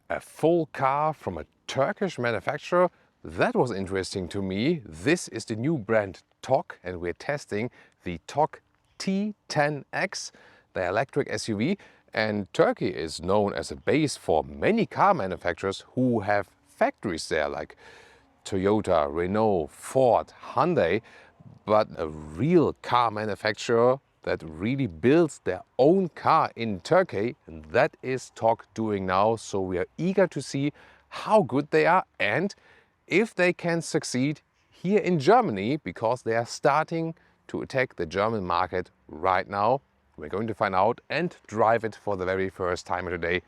A full car from a Turkish manufacturer? That was interesting to me. This is the new brand Togg, and we're testing the Togg T10X, the electric SUV. And Turkey is known as a base for many car manufacturers who have factories there, like Toyota, Renault, Ford, Hyundai. But a real car manufacturer that really builds their own car in Turkey, and that is Togg doing now. So we are eager to see how good they are and if they can succeed here in Germany, because they are starting to attack the German market right now. We're going to find out and drive it for the very first time today.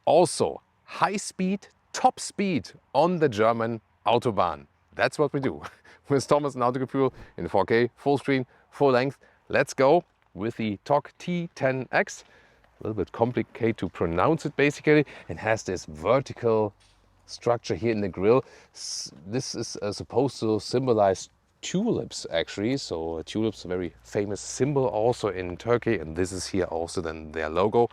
Also, high speed, top speed on the German Autobahn. That's what we do. With Thomas and Autobahn Fuel in 4K, full screen, full length. Let's go with the Togg T10X. A little bit complicated to pronounce it basically, and has this vertical structure here in the grille. This is supposed to symbolize tulips actually. So tulips, a very famous symbol also in Turkey, and this is here also then their logo.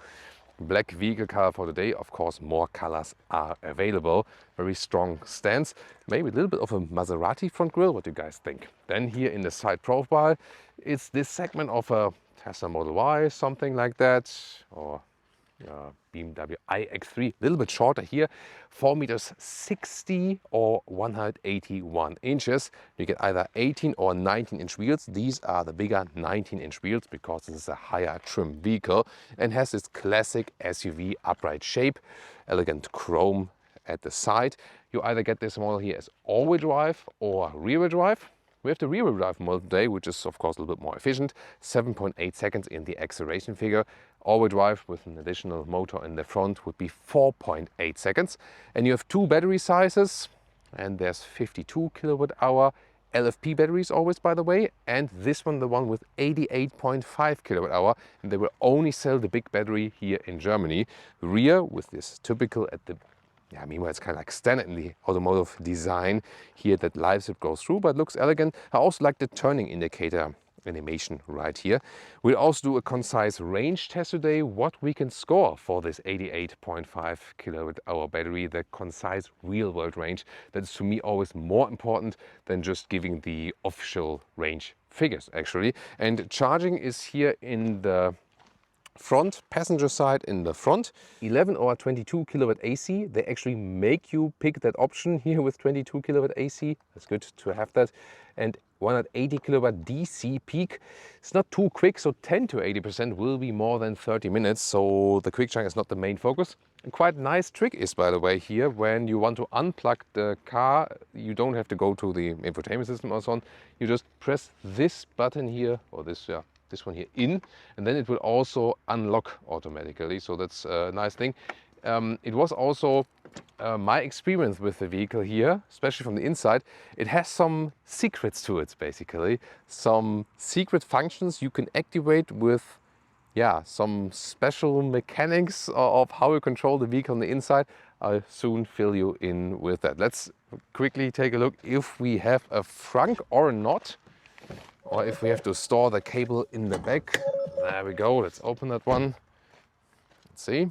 Black vehicle color for today. Of course, more colors are available. Very strong stance. Maybe a little bit of a Maserati front grille. What do you guys think? Then here in the side profile, it's this segment of a Tesla Model Y, something like that, or BMW iX3, a little bit shorter here, 4 meters 60 or 181 inches. You get either 18 or 19-inch wheels. These are the bigger 19-inch wheels because this is a higher trim vehicle and has this classic SUV upright shape, elegant chrome at the side. You either get this model here as all-wheel drive or rear-wheel drive. We have the rear-wheel drive model today, which is of course a little bit more efficient, 7.8 seconds in the acceleration figure. All-wheel drive with an additional motor in the front would be 4.8 seconds. And you have two battery sizes, and there's 52 kilowatt hour LFP batteries always, by the way, and this one, the one with 88.5 kilowatt hour, and they will only sell the big battery here in Germany. Rear with this typical at the meanwhile, it's kind of like standard in the automotive design here that live zip goes through, but looks elegant. I also like the turning indicator animation right here. We'll also do a concise range test today, what we can score for this 88.5 kilowatt hour battery, the concise real world range. That is to me always more important than just giving the official range figures actually. And charging is here in the front, passenger side in the front, 11 or 22 kilowatt AC. They actually make you pick that option here with 22 kilowatt AC. That's good to have that. And 180 kilowatt DC peak. It's not too quick, so 10 to 80% will be more than 30 minutes. So the quick charge is not the main focus. And quite nice trick is, by the way, here when you want to unplug the car, you don't have to go to the infotainment system or so on. You just press this button here, or this one here in, and then it will also unlock automatically. So that's a nice thing. It was also my experience with the vehicle here, especially from the inside. It has some secrets to it, basically. Some secret functions you can activate with some special mechanics of how you control the vehicle on the inside. I'll soon fill you in with that. Let's quickly take a look if we have a frunk or not, or if we have to store the cable in the back. There we go. Let's open that one. Let's see.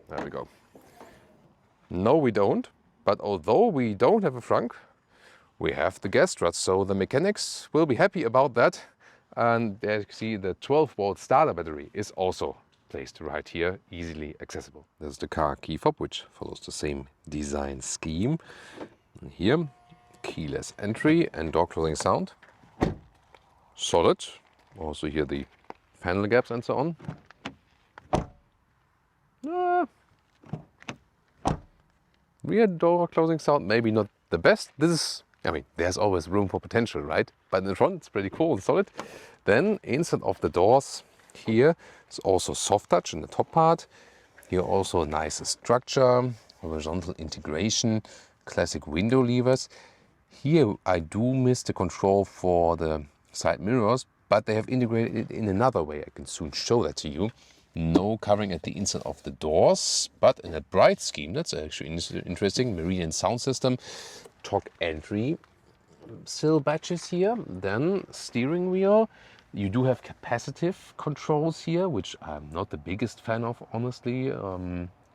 There we go. No, we don't. But although we don't have a frunk, we have the gas struts. So the mechanics will be happy about that. And there you see the 12-volt starter battery is also placed right here, easily accessible. There's the car key fob, which follows the same design scheme. And here, keyless entry and door closing sound. Solid. Also here the panel gaps and so on. Rear door closing sound, maybe not the best. This is, there's always room for potential, right? But in the front, it's pretty cool and solid. Then inside of the doors here, it's also soft touch in the top part. Here also a nice structure, horizontal integration, classic window levers. Here I do miss the control for the side mirrors, but they have integrated it in another way. I can soon show that to you. No covering at the inside of the doors, but in a bright scheme. That's actually interesting. Meridian sound system, Togg entry sill badges here, then steering wheel, You do have capacitive controls here, which I'm not the biggest fan of, honestly.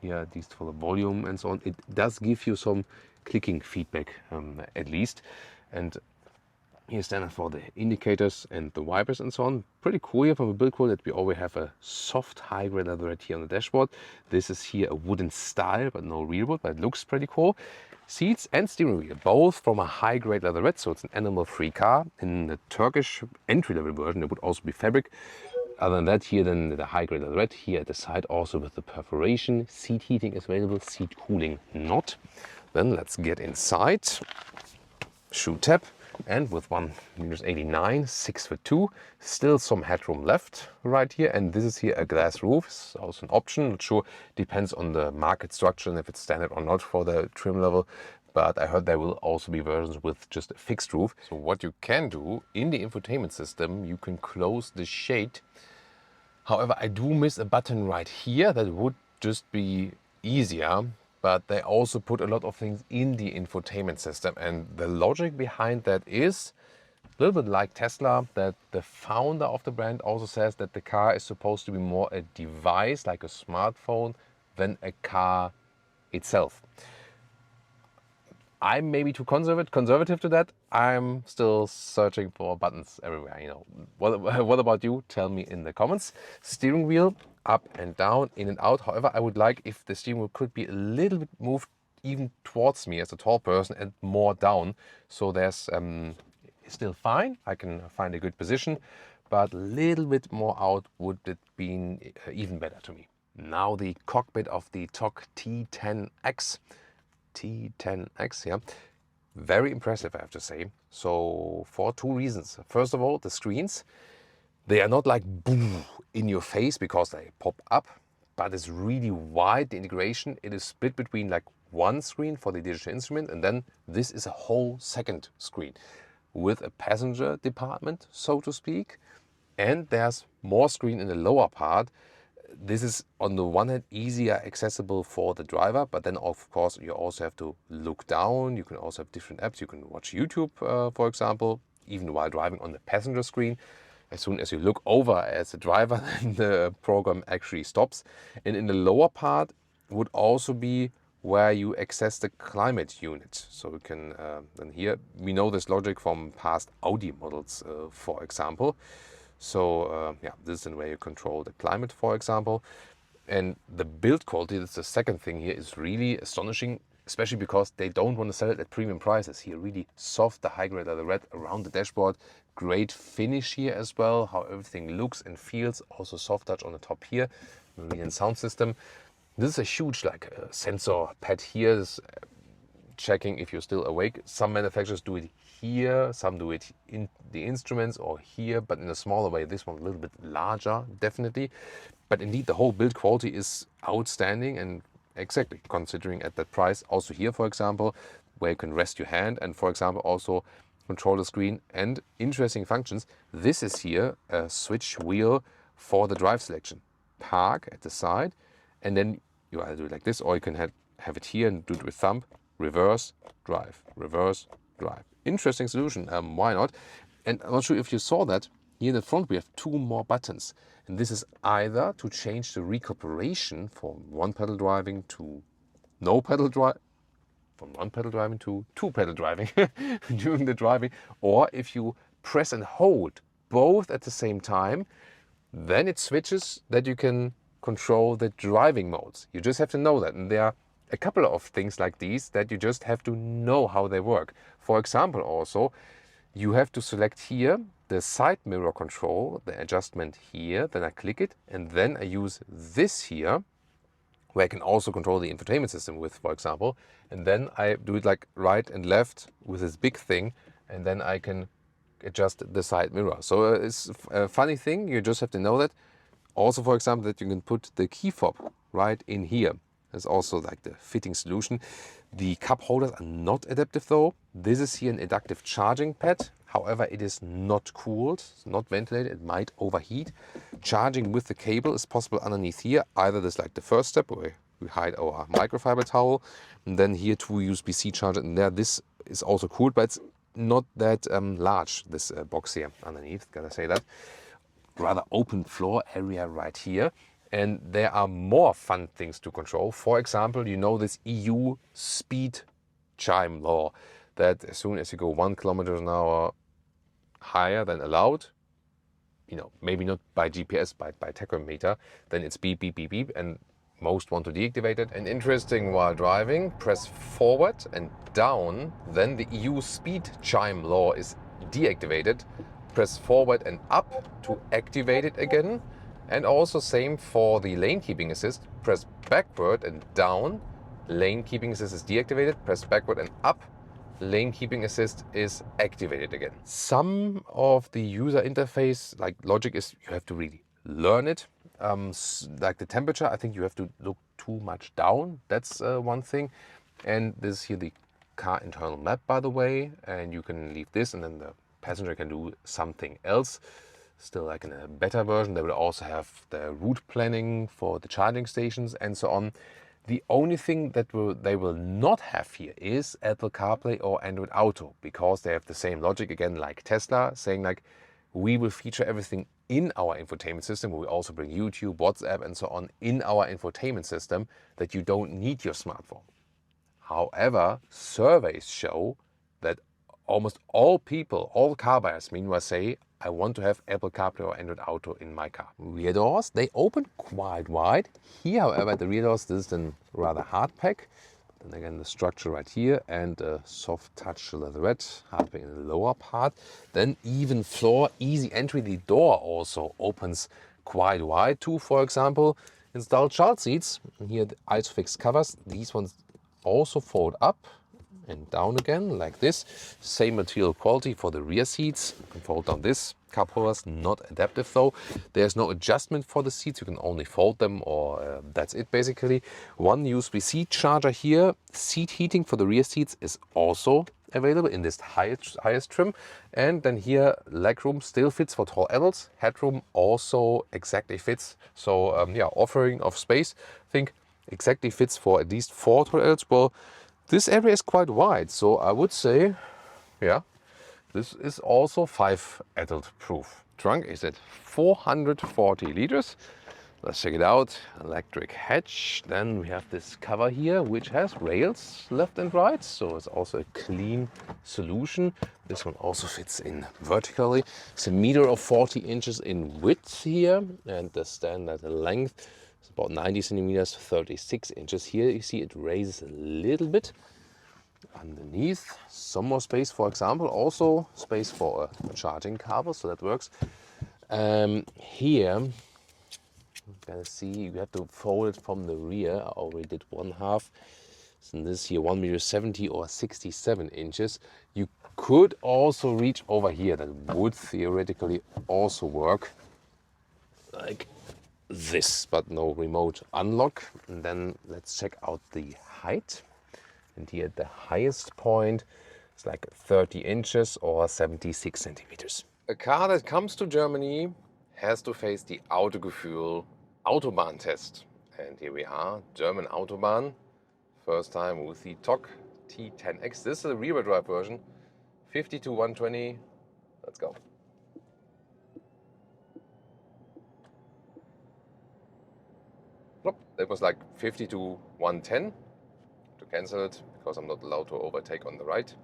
Yeah, at least for the volume and so on. It does give you some clicking feedback, at least. And here's standard for the indicators and the wipers and so on. Pretty cool here from a build quality that we always have a soft high-grade leatherette here on the dashboard. This is here a wooden style, but no real wood, but it looks pretty cool. Seats and steering wheel, both from a high-grade leatherette, so it's an animal-free car. In the Turkish entry-level version, it would also be fabric. Other than that, here then the high-grade leatherette, here at the side also with the perforation. Seat heating is available, seat cooling not. Then let's get inside. Shoe tab. And with 1.89 m, 6'2", still some headroom left right here. And this is here a glass roof, it's also an option. Not sure, depends on the market structure and if it's standard or not for the trim level. But I heard there will also be versions with just a fixed roof. So what you can do in the infotainment system, you can close the shade. However, I do miss a button right here that would just be easier. But they also put a lot of things in the infotainment system. And the logic behind that is a little bit like Tesla, that the founder of the brand also says that the car is supposed to be more a device, like a smartphone, than a car itself. I'm maybe too conservative to that. I'm still searching for buttons everywhere, you know. What about you? Tell me in the comments. Steering wheel, up and down, in and out. However, I would like if the steering wheel could be a little bit moved even towards me as a tall person and more down. So there's still fine. I can find a good position, but a little bit more out would have been even better to me. Now the cockpit of the Togg T10X. T10X, yeah. Very impressive, I have to say. So for two reasons. First of all, the screens. They are not like boom in your face because they pop up, but it's really wide, the integration. It is split between like one screen for the digital instrument, and then this is a whole second screen with a passenger department, so to speak. And there's more screen in the lower part. This is on the one hand easier accessible for the driver, but then of course you also have to look down. You can also have different apps. You can watch YouTube, for example, even while driving on the passenger screen. As soon as you look over as a driver, then the program actually stops. And in the lower part would also be where you access the climate unit. So you can, then here, we know this logic from past Audi models, for example. So yeah, this is where you control the climate, for example. And the build quality, that's the second thing here, is really astonishing, especially because they don't want to sell it at premium prices. Here, really soft, the high-grade leatherette around the dashboard. Great finish here as well, how everything looks and feels. Also soft touch on the top here, Meridian sound system. This is a huge sensor pad here. This, checking if you're still awake. Some manufacturers do it here, some do it in the instruments or here, but in a smaller way. This one a little bit larger, definitely. But indeed, the whole build quality is outstanding, and exactly considering at that price. Also here, for example, where you can rest your hand and, for example, also control the screen and interesting functions. This is here a switch wheel for the drive selection. Park at the side, and then you either do it like this, or you can have it here and do it with thumb. Reverse, drive, reverse, drive. Interesting solution, why not? And I'm not sure if you saw that, here in the front we have two more buttons. And this is either to change the recuperation from one pedal driving to no pedal drive, from one pedal driving to two pedal driving during the driving, or if you press and hold both at the same time, then it switches that you can control the driving modes. You just have to know that, and there are a couple of things like these that you just have to know how they work. For example, also, you have to select here the side mirror control, the adjustment here, then I click it, and then I use this here, where I can also control the infotainment system with, for example, and then I do it like right and left with this big thing, and then I can adjust the side mirror. So it's a funny thing, you just have to know that. Also, for example, that you can put the key fob right in here. There's also like the fitting solution. The cup holders are not adaptive though. This is here an adaptive charging pad. However, it is not cooled, it's not ventilated, it might overheat. Charging with the cable is possible underneath here. Either this like the first step where we hide our microfiber towel, and then here two USB-C charger in there. This is also cooled, but it's not that large, this box here underneath, gotta say that. rather open floor area right here. And there are more fun things to control. For example, you know this EU speed chime law, that as soon as you go 1 kilometer an hour higher than allowed, you know, maybe not by GPS, by tachometer, then it's beep, beep, beep, beep, and most want to deactivate it. And interesting, while driving, press forward and down, then the EU speed chime law is deactivated. Press forward and up to activate it again. And also same for the lane keeping assist. Press backward and down, lane keeping assist is deactivated. Press backward and up, lane keeping assist is activated again. Some of the user interface, like logic, is you have to really learn it. Like the temperature, I think you have to look too much down. That's one thing. And this is here the car internal map, by the way. And you can leave this, and then the passenger can do something else. Still, like in a better version, they will also have the route planning for the charging stations and so on. The only thing that they will not have here is Apple CarPlay or Android Auto, because they have the same logic again like Tesla, saying like, we will feature everything in our infotainment system. We will also bring YouTube, WhatsApp and so on in our infotainment system, that you don't need your smartphone. However, surveys show that almost all people, all car buyers meanwhile say, I want to have Apple CarPlay or Android Auto in my car. Rear doors, they open quite wide. Here, however, the rear doors, this is then rather hard pack. Then again, the structure right here and a soft touch leatherette, hard pack in the lower part. Then even floor, easy entry. The door also opens quite wide too. For example, installed child seats. And here the ISOFIX covers. These ones also fold up and down again like this. Same material quality for the rear seats. You can fold down this. Cup holders, not adaptive though. There's no adjustment for the seats. You can only fold them, or that's it basically. One USB-C charger here. Seat heating for the rear seats is also available in this highest trim. And then here, legroom still fits for tall adults. Headroom also exactly fits. So yeah, offering of space, I think exactly fits for at least 4 tall adults. Well, this area is quite wide, so I would say, yeah, this is also 5 adult proof. Trunk is at 440 liters. Let's check it out. Electric hatch. Then we have this cover here, which has rails left and right, so it's also a clean solution. This one also fits in vertically. It's a meter of 40 inches in width here, and the standard length is about 90 centimeters, 36 inches. Here you see it raises a little bit. Underneath, some more space, for example, also space for a charging cable, so that works. Here, you can see you have to fold it from the rear. I already did one half. So this here, 1.70 meters or 67 inches. You could also reach over here. That would theoretically also work like this, but no remote unlock. And then let's check out the height. And here at the highest point, it's like 30 inches or 76 centimeters. A car that comes to Germany has to face the Autogefühl Autobahn test. And here we are, German Autobahn. First time with the Togg T10X. This is a rear-wheel drive version. 50 to 120. Let's go. That was like 50 to 110. To cancel it, because I'm not allowed to overtake on the right.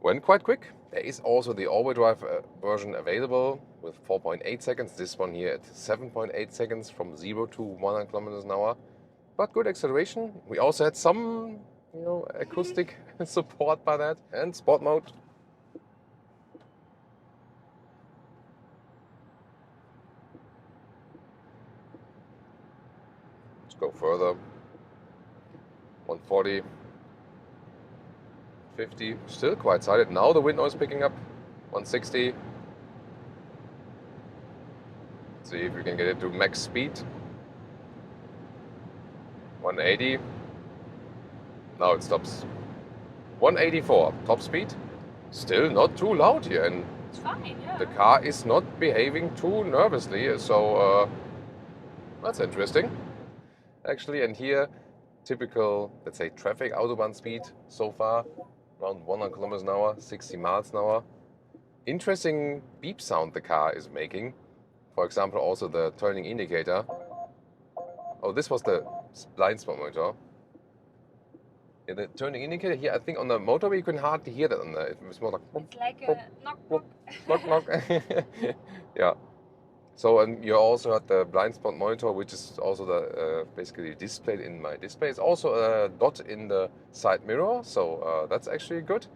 Went quite quick. There is also the all-wheel drive version available with 4.8 seconds. This one here at 7.8 seconds from 0 to 100 kilometers an hour. But good acceleration. We also had some, acoustic support by that. And sport mode. Let's go further. 140, 50, still quite silent. Now the wind noise picking up. 160. Let's see if we can get it to max speed. 180. Now it stops. 184, top speed. Still not too loud here, and it's fine, yeah. The car is not behaving too nervously, so that's interesting. Actually, and here, typical, let's say, traffic Autobahn speed so far, around 100 kilometers an hour, 60 miles an hour. Interesting beep sound the car is making. For example, also the turning indicator. Oh, this was the blind spot monitor. Yeah, the turning indicator here, I think on the motorway you can hardly hear that. It was more like... It's like a knock knock. Knock knock. Yeah. So, and you also had the blind spot monitor, which is also the basically displayed in my display. It's also a dot in the side mirror, so that's actually good.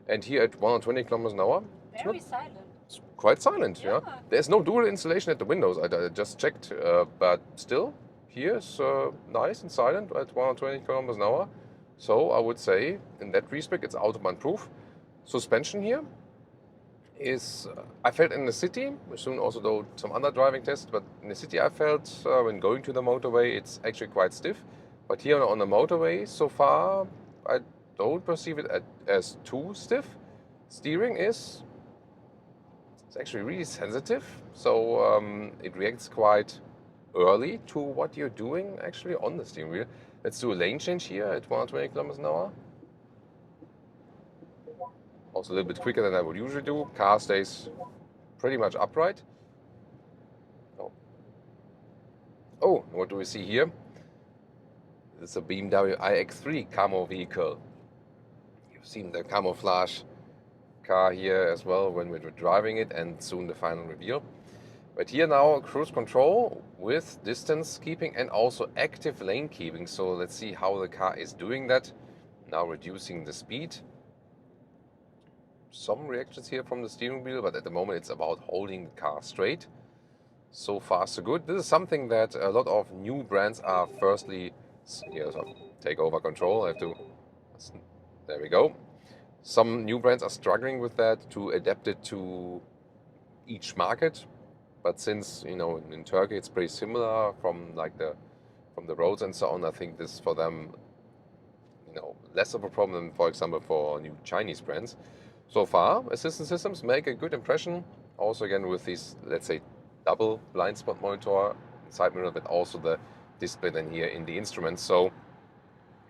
And here at 120 kilometers an hour, Very silent. it's quite silent. Yeah. There's no dual installation at the windows. I just checked, but still, here is nice and silent at 120 kilometers an hour. So I would say, in that respect, it's Autobahn proof. Suspension here is, I felt in the city, soon also though some other driving tests, but in the city I felt when going to the motorway it's actually quite stiff. But here on the motorway so far I don't perceive it as too stiff. Steering is, it's actually really sensitive, so it reacts quite early to what you're doing actually on the steering wheel. Let's do a lane change here at 120 kilometers an hour. Also a little bit quicker than I would usually do. Car stays pretty much upright. Oh, what do we see here? This is a BMW iX3 camo vehicle. You've seen the camouflage car here as well when we were driving it, and soon the final reveal. But here now cruise control with distance keeping and also active lane keeping. So let's see how the car is doing that. Now reducing the speed. Some reactions here from the steering wheel, but at the moment it's about holding the car straight. So far so good. This is something that a lot of new brands are firstly, so take over control. I have to, there we go. Some new brands are struggling with that to adapt it to each market. But since, you know, in Turkey it's pretty similar from the roads and so on, I think this for them, you know, less of a problem, for example, for new Chinese brands. So far, assistance systems make a good impression. Also again with these, let's say, double blind spot monitor, side mirror, but also the display then here in the instruments. So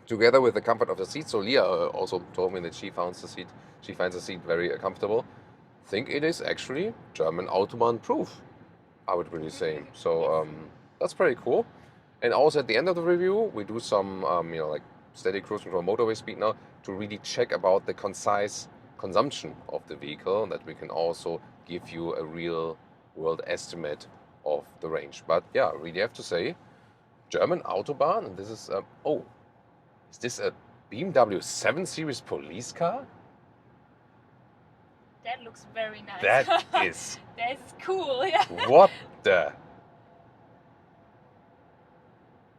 together with the comfort of the seat, so Leah also told me that she finds the seat very comfortable. I think it is actually German Autobahn proof, I would really say. So that's pretty cool. And also at the end of the review, we do some, you know, like steady cruise control motorway speed now to really check about the concise consumption of the vehicle, that we can also give you a real world estimate of the range. But yeah, really have to say, German Autobahn, and this is, oh, is this a BMW 7 Series police car? That looks very nice. That is... That's cool, yeah. What the...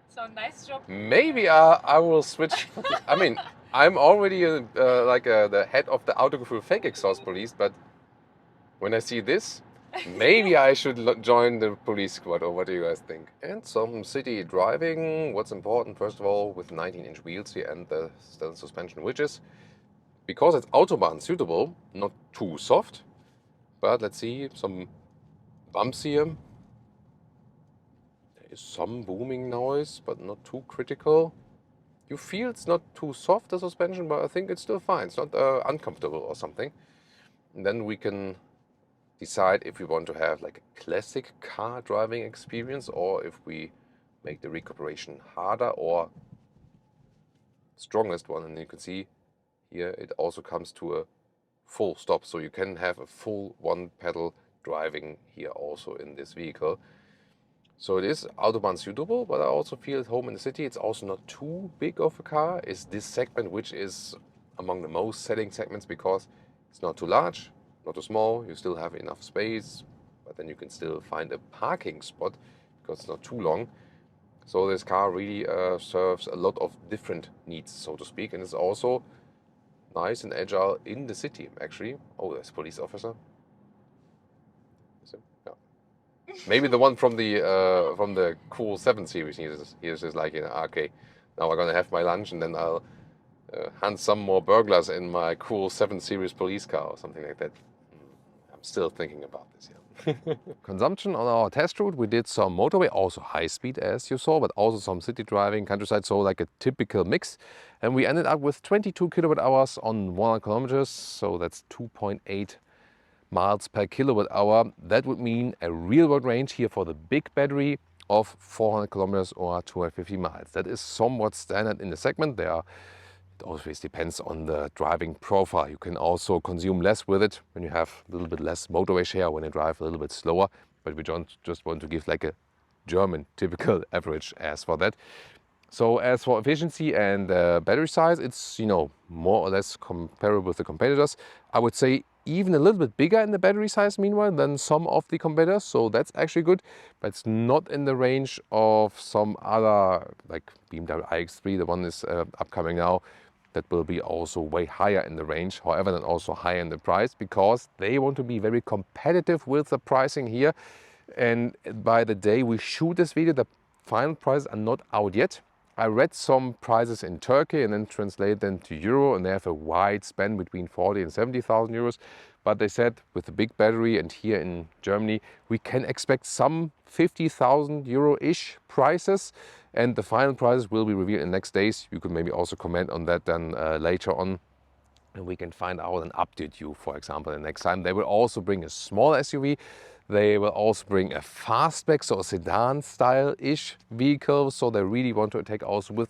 So nice job. Maybe I will switch. I mean, I'm already the head of the Autogefühl fake exhaust police, but when I see this, maybe I should join the police squad, or what do you guys think? And some city driving. What's important, first of all, with 19-inch wheels here and the stealth suspension, which is, because it's Autobahn suitable, not too soft. But let's see, some bumps here. There is some booming noise, but not too critical. You feel it's not too soft, the suspension, but I think it's still fine. It's not uncomfortable or something. And then we can decide if we want to have like a classic car driving experience, or if we make the recuperation harder or strongest one. And you can see here it also comes to a full stop, so you can have a full one pedal driving here also in this vehicle. So it is Autobahn suitable, but I also feel at home in the city. It's also not too big of a car. It's this segment which is among the most selling segments, because it's not too large, not too small. You still have enough space, but then you can still find a parking spot because it's not too long. So this car really serves a lot of different needs, so to speak, and it's also nice and agile in the city, actually. Oh, there's a police officer. Yeah. Maybe the one from the cool 7 series. He's just like, you know, okay, now I'm gonna have my lunch and then I'll hunt some more burglars in my cool 7 series police car or something like that. I'm still thinking about this. Yeah. Consumption on our test route, we did some motorway, also high speed as you saw, but also some city driving, countryside, so like a typical mix. And we ended up with 22 kilowatt hours on 100 kilometers, so that's 2.8 miles per kilowatt hour. That would mean a real world range here for the big battery of 400 kilometers or 250 miles. That is somewhat standard in the segment. It always depends on the driving profile. You can also consume less with it when you have a little bit less motorway share, when you drive a little bit slower, but we don't just want to give like a German typical average as for that. So as for efficiency and battery size, it's, you know, more or less comparable with the competitors. I would say even a little bit bigger in the battery size meanwhile than some of the competitors, so that's actually good, but it's not in the range of some other, like BMW iX3, the one is upcoming now, that will be also way higher in the range, however then also higher in the price, because they want to be very competitive with the pricing here. And by the day we shoot this video, the final prices are not out yet. I read some prices in Turkey and then translate them to euro, and they have a wide span between 40 and 70,000 euros. But they said with the big battery, and here in Germany, we can expect some 50,000 euro-ish prices. And the final prices will be revealed in the next days. You could maybe also comment on that then later on. And we can find out and update you, for example, the next time. They will also bring a small SUV. They will also bring a fastback, so a sedan style-ish vehicle. So they really want to attack also with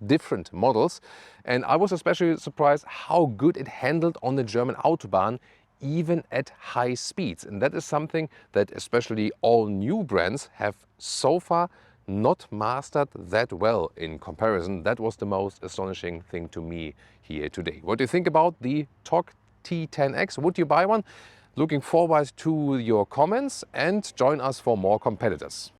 different models. And I was especially surprised how good it handled on the German Autobahn, even at high speeds. And that is something that especially all new brands have so far not mastered that well in comparison. That was the most astonishing thing to me here today. What do you think about the Togg T10X? Would you buy one? Looking forward to your comments and join us for more competitors.